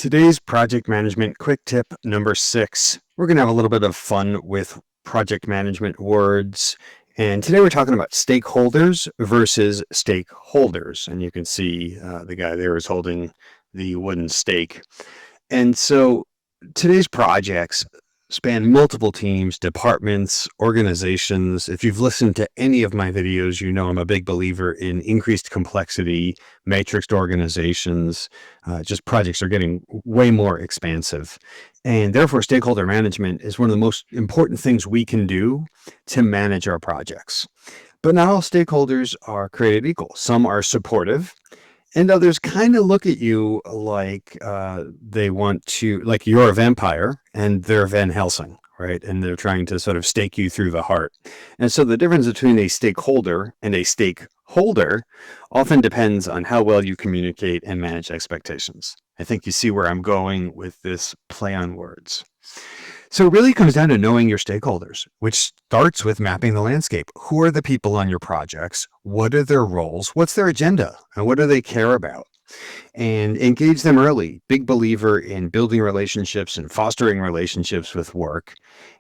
Today's project management quick tip number 6. We're going to have a little bit of fun with project management words. And today we're talking about stakeholders versus stakeholders. And you can see the guy there is holding the wooden stake. And so today's projects span multiple teams, departments, organizations. If you've listened to any of my videos, you know I'm a big believer in increased complexity, matrixed organizations. Just projects are getting way more expansive. And therefore, stakeholder management is one of the most important things we can do to manage our projects. But not all stakeholders are created equal. Some are supportive, and others kind of look at you like they want to, like you're a vampire and they're Van Helsing, right? And they're trying to sort of stake you through the heart. And so the difference between a stakeholder and a stakeholder often depends on how well you communicate and manage expectations. I think you see where I'm going with this play on words. So it really comes down to knowing your stakeholders, which starts with mapping the landscape. Who are the people on your projects? What are their roles? What's their agenda? And what do they care about? And engage them early. Big believer in building relationships and fostering relationships with work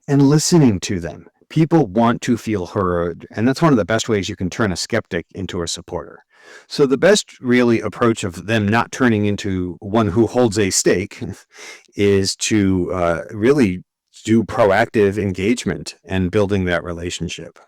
and listening to them. People want to feel heard, and that's one of the best ways you can turn a skeptic into a supporter. So the best really approach of them not turning into one who holds a stake is to really do proactive engagement and building that relationship.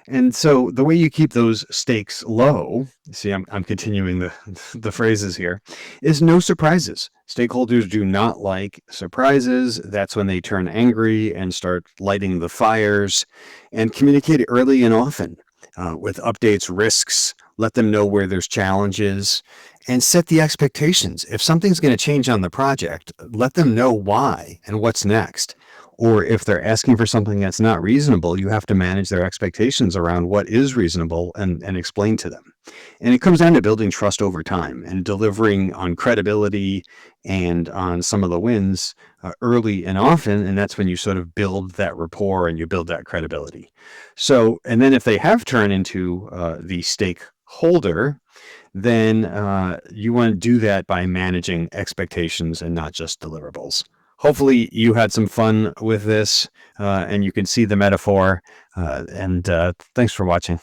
And so the way you keep those stakes low, see, I'm continuing the phrases here, is no surprises. Stakeholders do not like surprises. That's when they turn angry and start lighting the fires. And communicate early and often with updates, risks, let them know where there's challenges, and set the expectations. If something's going to change on the project, let them know why and what's next. Or if they're asking for something that's not reasonable, you have to manage their expectations around what is reasonable and explain to them. And it comes down to building trust over time and delivering on credibility and on some of the wins early and often. And that's when you sort of build that rapport and you build that credibility. So, and then if they have turned into the stakeholder, then you want to do that by managing expectations and not just deliverables. Hopefully you had some fun with this and you can see the metaphor. And thanks for watching.